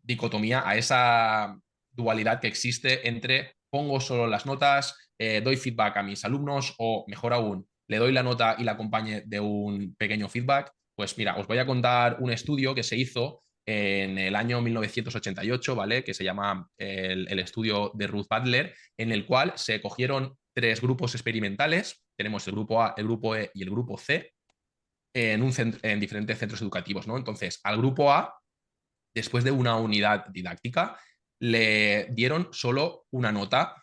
dicotomía, a esa dualidad que existe entre pongo solo las notas, doy feedback a mis alumnos o, mejor aún, le doy la nota y la acompañe de un pequeño feedback. Pues mira, os voy a contar un estudio que se hizo en el año 1988, ¿vale? Que se llama el estudio de Ruth Butler, en el cual se cogieron tres grupos experimentales. Tenemos el grupo A, el grupo E y el grupo C en diferentes centros educativos, ¿no? Entonces, al grupo A, después de una unidad didáctica, le dieron solo una nota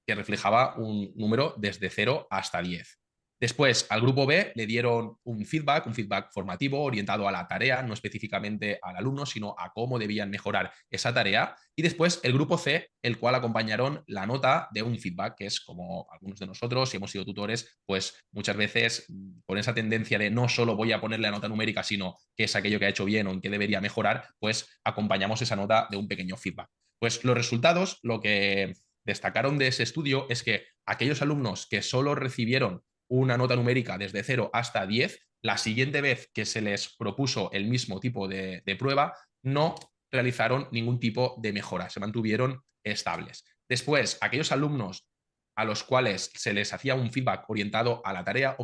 que reflejaba un número desde 0 hasta 10. Después, al grupo B le dieron un feedback formativo orientado a la tarea, no específicamente al alumno, sino a cómo debían mejorar esa tarea. Y después el grupo C, el cual acompañaron la nota de un feedback, que es como algunos de nosotros, si hemos sido tutores, pues muchas veces con esa tendencia de no solo voy a ponerle la nota numérica, sino qué es aquello que ha hecho bien o en qué debería mejorar, pues acompañamos esa nota de un pequeño feedback. Pues los resultados, lo que destacaron de ese estudio es que aquellos alumnos que solo recibieron una nota numérica desde 0 hasta 10, la siguiente vez que se les propuso el mismo tipo de prueba, no realizaron ningún tipo de mejora, se mantuvieron estables. Después, aquellos alumnos a los cuales se les hacía un feedback orientado a la tarea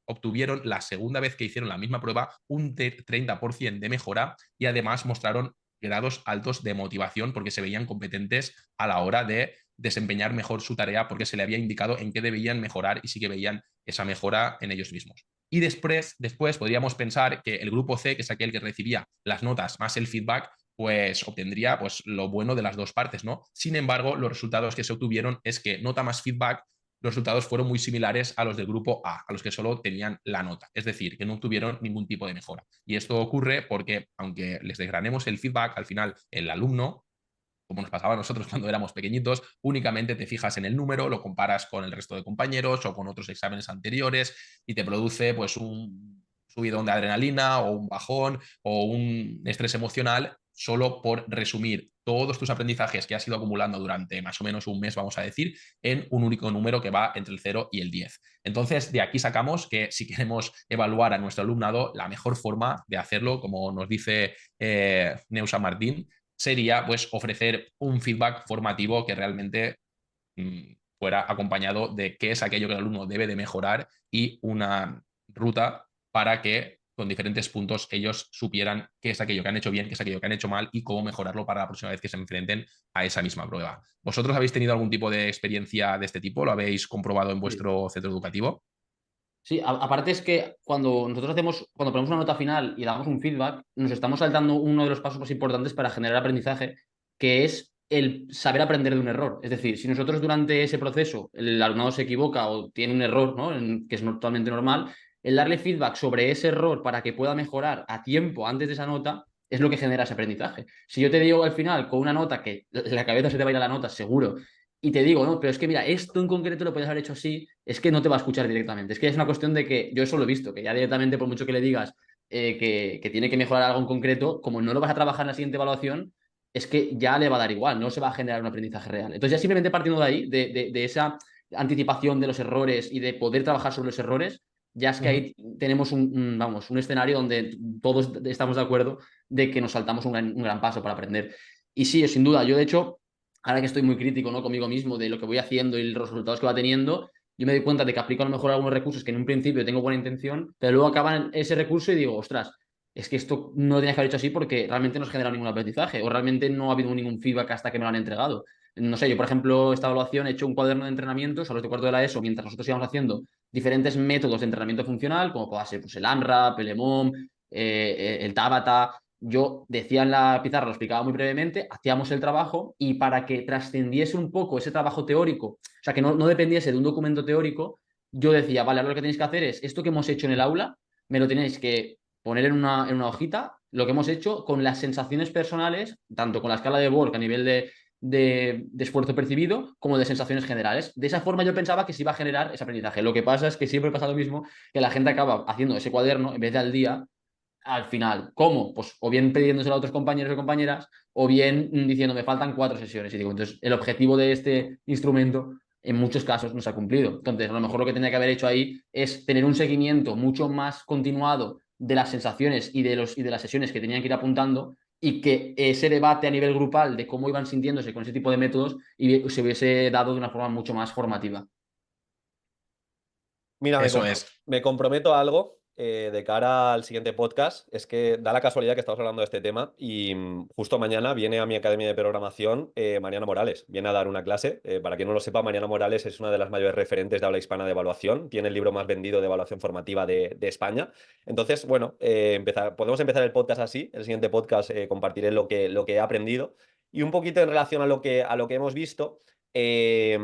obtuvieron la segunda vez que hicieron la misma prueba un 30% de mejora y además mostraron grados altos de motivación porque se veían competentes a la hora de desempeñar mejor su tarea porque se le había indicado en qué debían mejorar y sí que veían esa mejora en ellos mismos. Y después podríamos pensar que el grupo C, que es aquel que recibía las notas más el feedback, pues obtendría pues, lo bueno de las dos partes, ¿no? Sin embargo, los resultados que se obtuvieron es que nota más feedback, los resultados fueron muy similares a los del grupo A los que solo tenían la nota, es decir, que no obtuvieron ningún tipo de mejora. Y esto ocurre porque, aunque les desgranemos el feedback, al final el alumno, como nos pasaba a nosotros cuando éramos pequeñitos, únicamente te fijas en el número, lo comparas con el resto de compañeros o con otros exámenes anteriores y te produce pues un subidón de adrenalina o un bajón o un estrés emocional solo por resumir todos tus aprendizajes que has ido acumulando durante más o menos un mes, vamos a decir, en un único número que va entre el 0 y el 10. Entonces, de aquí sacamos que si queremos evaluar a nuestro alumnado, la mejor forma de hacerlo, como nos dice Neusa Martín, sería pues ofrecer un feedback formativo que realmente fuera acompañado de qué es aquello que el alumno debe de mejorar y una ruta para que con diferentes puntos ellos supieran qué es aquello que han hecho bien, qué es aquello que han hecho mal y cómo mejorarlo para la próxima vez que se enfrenten a esa misma prueba. ¿Vosotros habéis tenido algún tipo de experiencia de este tipo? ¿Lo habéis comprobado en Sí. vuestro centro educativo? Sí, aparte es que cuando ponemos una nota final y damos un feedback, nos estamos saltando uno de los pasos más importantes para generar aprendizaje, que es el saber aprender de un error. Es decir, si nosotros durante ese proceso el alumnado se equivoca o tiene un error, ¿no? Que es totalmente normal, el darle feedback sobre ese error para que pueda mejorar a tiempo antes de esa nota es lo que genera ese aprendizaje. Si yo te digo al final con una nota que la cabeza se te va a ir a la nota, seguro, y te digo, no, pero es que mira, esto en concreto lo puedes haber hecho así, es que no te va a escuchar directamente. Es que es una cuestión de que yo eso lo he visto, que ya directamente, por mucho que le digas que tiene que mejorar algo en concreto, como no lo vas a trabajar en la siguiente evaluación, es que ya le va a dar igual, no se va a generar un aprendizaje real. Entonces, ya simplemente partiendo de ahí, de esa anticipación de los errores y de poder trabajar sobre los errores, ya es que Ujú. ahí tenemos vamos, un escenario donde todos estamos de acuerdo de que nos saltamos un gran paso para aprender. Y sí, sin duda, yo de hecho ahora que estoy muy crítico, ¿no? Conmigo mismo de lo que voy haciendo y los resultados que va teniendo, yo me doy cuenta de que aplico a lo mejor algunos recursos que en un principio tengo buena intención, pero luego acaban ese recurso y digo, ostras, es que esto no lo tenía que haber hecho así porque realmente no has generado ningún aprendizaje o realmente no ha habido ningún feedback hasta que me lo han entregado. No sé, yo por ejemplo, esta evaluación he hecho un cuaderno de entrenamientos a los de cuarto de la ESO mientras nosotros íbamos haciendo diferentes métodos de entrenamiento funcional, como pueda ser pues, el AMRAP, el EMOM, el Tabata. Yo decía en la pizarra, lo explicaba muy brevemente, hacíamos el trabajo y para que trascendiese un poco ese trabajo teórico, o sea, que no dependiese de un documento teórico, yo decía, vale, ahora lo que tenéis que hacer es esto que hemos hecho en el aula, me lo tenéis que poner en una hojita, lo que hemos hecho con las sensaciones personales, tanto con la escala de Borg a nivel de esfuerzo percibido, como de sensaciones generales. De esa forma yo pensaba que se iba a generar ese aprendizaje. Lo que pasa es que siempre pasa lo mismo, que la gente acaba haciendo ese cuaderno en vez de al día al final. ¿Cómo? Pues o bien pidiéndoselo a otros compañeros o compañeras, o bien diciendo me faltan 4 sesiones. Y digo, entonces el objetivo de este instrumento en muchos casos no se ha cumplido. Entonces, a lo mejor lo que tenía que haber hecho ahí es tener un seguimiento mucho más continuado de las sensaciones y de las sesiones que tenían que ir apuntando y que ese debate a nivel grupal de cómo iban sintiéndose con ese tipo de métodos y se hubiese dado de una forma mucho más formativa. Mira, Eso es. me comprometo a algo de cara al siguiente podcast. Es que da la casualidad que estamos hablando de este tema y justo mañana viene a mi academia de programación Mariana Morales. Viene a dar una clase. Para quien no lo sepa, Mariana Morales es una de las mayores referentes de habla hispana de evaluación. Tiene el libro más vendido de evaluación formativa de España. Entonces, bueno, podemos empezar el podcast así. El siguiente podcast compartiré lo que he aprendido. Y un poquito en relación a lo que hemos visto, eh,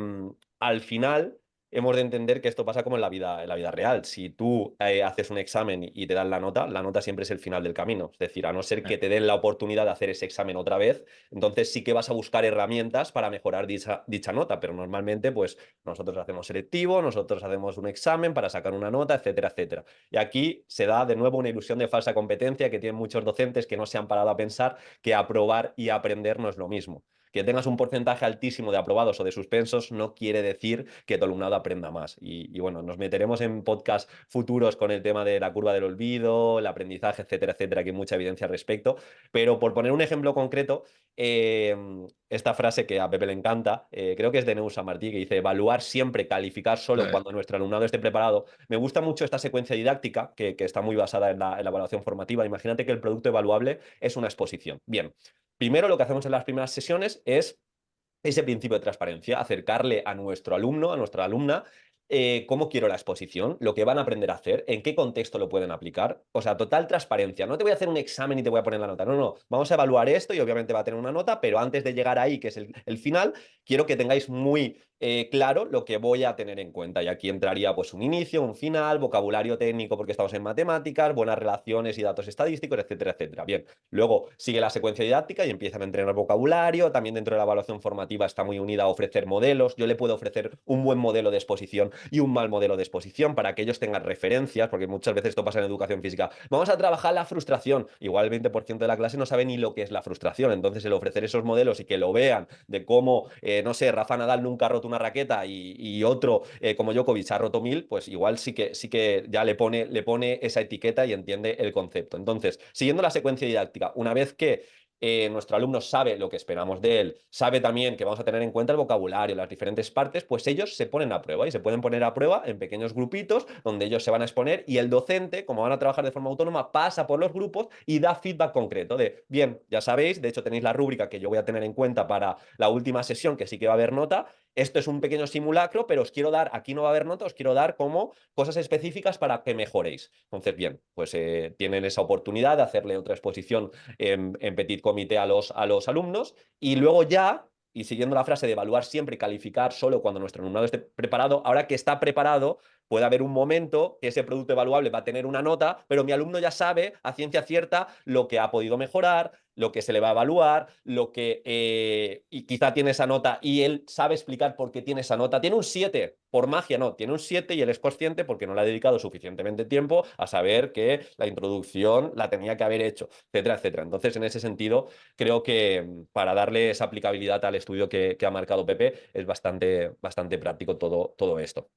al final hemos de entender que esto pasa como en la vida real. Si tú haces un examen y te dan la nota siempre es el final del camino. Es decir, a no ser que te den la oportunidad de hacer ese examen otra vez, entonces sí que vas a buscar herramientas para mejorar dicha nota, pero normalmente pues nosotros hacemos selectivo, nosotros hacemos un examen para sacar una nota, etcétera, etcétera. Y aquí se da de nuevo una ilusión de falsa competencia que tienen muchos docentes que no se han parado a pensar que aprobar y aprender no es lo mismo. Que tengas un porcentaje altísimo de aprobados o de suspensos no quiere decir que tu alumnado aprenda más. Y bueno, nos meteremos en podcasts futuros con el tema de la curva del olvido, el aprendizaje, etcétera, etcétera, que hay mucha evidencia al respecto. Pero por poner un ejemplo concreto, eh, esta frase que a Pepe le encanta, creo que es de Neusa Martí, que dice, evaluar siempre, calificar solo cuando nuestro alumnado esté preparado. Me gusta mucho esta secuencia didáctica, que está muy basada en la evaluación formativa. Imagínate que el producto evaluable es una exposición. Bien, primero lo que hacemos en las primeras sesiones es ese principio de transparencia, acercarle a nuestro alumno, a nuestra alumna, cómo quiero la exposición, lo que van a aprender a hacer, en qué contexto lo pueden aplicar. O sea, total transparencia. No te voy a hacer un examen y te voy a poner la nota. No, no. Vamos a evaluar esto y obviamente va a tener una nota, pero antes de llegar ahí, que es el final, quiero que tengáis muy claro lo que voy a tener en cuenta. Y aquí entraría pues un inicio, un final, vocabulario técnico porque estamos en matemáticas, buenas relaciones y datos estadísticos, etcétera, etcétera. Bien, luego sigue la secuencia didáctica y empiezan a entrenar vocabulario. También dentro de la evaluación formativa está muy unida a ofrecer modelos. Yo le puedo ofrecer un buen modelo de exposición y un mal modelo de exposición para que ellos tengan referencias, porque muchas veces esto pasa en educación física. Vamos a trabajar la frustración. Igual el 20% de la clase no sabe ni lo que es la frustración. Entonces, el ofrecer esos modelos y que lo vean de cómo, no sé, Rafa Nadal nunca ha roto una raqueta y otro como Djokovic ha roto 1000, pues igual sí que ya le pone esa etiqueta y entiende el concepto. Entonces, siguiendo la secuencia didáctica, una vez que nuestro alumno sabe lo que esperamos de él, sabe también que vamos a tener en cuenta el vocabulario, las diferentes partes, pues ellos se ponen a prueba y se pueden poner a prueba en pequeños grupitos donde ellos se van a exponer y el docente, como van a trabajar de forma autónoma, pasa por los grupos y da feedback concreto de, bien, ya sabéis, de hecho tenéis la rúbrica que yo voy a tener en cuenta para la última sesión, que sí que va a haber nota. Esto es un pequeño simulacro, pero os quiero dar, aquí no va a haber nota, os quiero dar como cosas específicas para que mejoréis. Entonces, bien, pues tienen esa oportunidad de hacerle otra exposición en petit comité a los alumnos y luego ya, y siguiendo la frase de evaluar siempre y calificar solo cuando nuestro alumnado esté preparado, ahora que está preparado, puede haber un momento que ese producto evaluable va a tener una nota, pero mi alumno ya sabe a ciencia cierta lo que ha podido mejorar, lo que se le va a evaluar, lo que y quizá tiene esa nota y él sabe explicar por qué tiene esa nota. Tiene un 7 por magia no, tiene un 7 y él es consciente porque no le ha dedicado suficientemente tiempo a saber que la introducción la tenía que haber hecho, etcétera, etcétera. Entonces, en ese sentido, creo que para darle esa aplicabilidad al estudio que ha marcado Pepe es bastante práctico todo esto.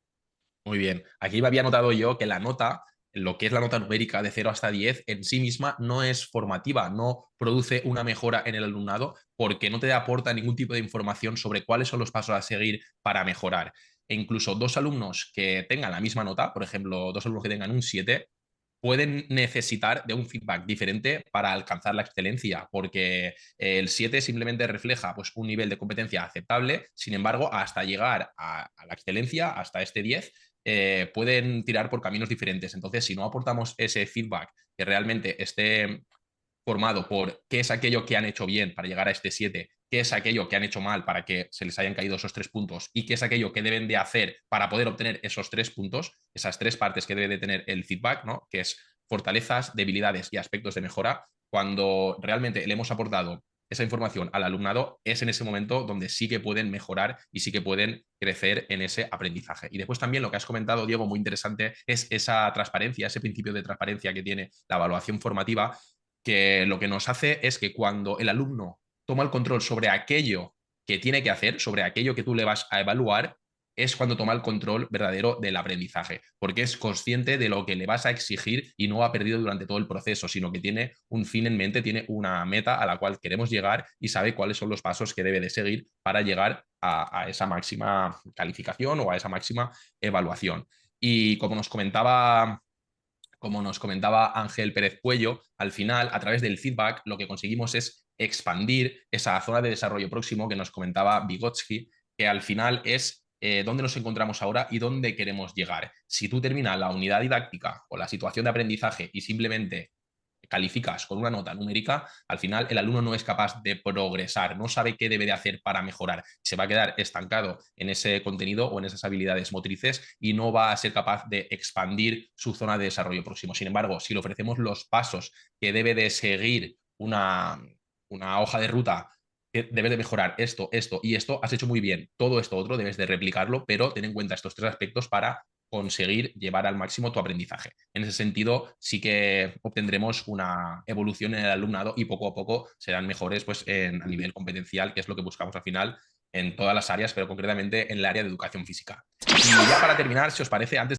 Muy bien. Aquí me había notado yo que la nota, lo que es la nota numérica de 0 hasta 10, en sí misma no es formativa, no produce una mejora en el alumnado porque no te aporta ningún tipo de información sobre cuáles son los pasos a seguir para mejorar. E incluso dos alumnos que tengan la misma nota, por ejemplo, dos alumnos que tengan un 7, pueden necesitar de un feedback diferente para alcanzar la excelencia, porque el 7 simplemente refleja pues, un nivel de competencia aceptable, sin embargo, hasta llegar a la excelencia, hasta este 10, pueden tirar por caminos diferentes. Entonces, si no aportamos ese feedback que realmente esté formado por qué es aquello que han hecho bien para llegar a este 7, qué es aquello que han hecho mal para que se les hayan caído esos 3 puntos y qué es aquello que deben de hacer para poder obtener esos 3 puntos, esas 3 partes que debe de tener el feedback, ¿no? Que es fortalezas, debilidades y aspectos de mejora. Cuando realmente le hemos aportado esa información al alumnado, es en ese momento donde sí que pueden mejorar y sí que pueden crecer en ese aprendizaje. Y después también lo que has comentado, Diego, muy interesante, es esa transparencia, ese principio de transparencia que tiene la evaluación formativa, que lo que nos hace es que cuando el alumno toma el control sobre aquello que tiene que hacer, sobre aquello que tú le vas a evaluar, es cuando toma el control verdadero del aprendizaje, porque es consciente de lo que le vas a exigir y no ha perdido durante todo el proceso, sino que tiene un fin en mente, tiene una meta a la cual queremos llegar y sabe cuáles son los pasos que debe de seguir para llegar a esa máxima calificación o a esa máxima evaluación. Y como nos comentaba Ángel Pérez Cuello, al final, a través del feedback, lo que conseguimos es expandir esa zona de desarrollo próximo que nos comentaba Vygotsky, que al final es dónde nos encontramos ahora y dónde queremos llegar. Si tú terminas la unidad didáctica o la situación de aprendizaje y simplemente calificas con una nota numérica, al final el alumno no es capaz de progresar, no sabe qué debe de hacer para mejorar, se va a quedar estancado en ese contenido o en esas habilidades motrices y no va a ser capaz de expandir su zona de desarrollo próximo. Sin embargo, si le ofrecemos los pasos que debe de seguir una hoja de ruta, que debes de mejorar esto, esto y esto, has hecho muy bien, todo esto otro debes de replicarlo, pero ten en cuenta estos 3 aspectos para conseguir llevar al máximo tu aprendizaje. En ese sentido, sí que obtendremos una evolución en el alumnado y poco a poco serán mejores pues, a nivel competencial, que es lo que buscamos al final en todas las áreas, pero concretamente en el área de educación física. Y ya para terminar, si os parece, antes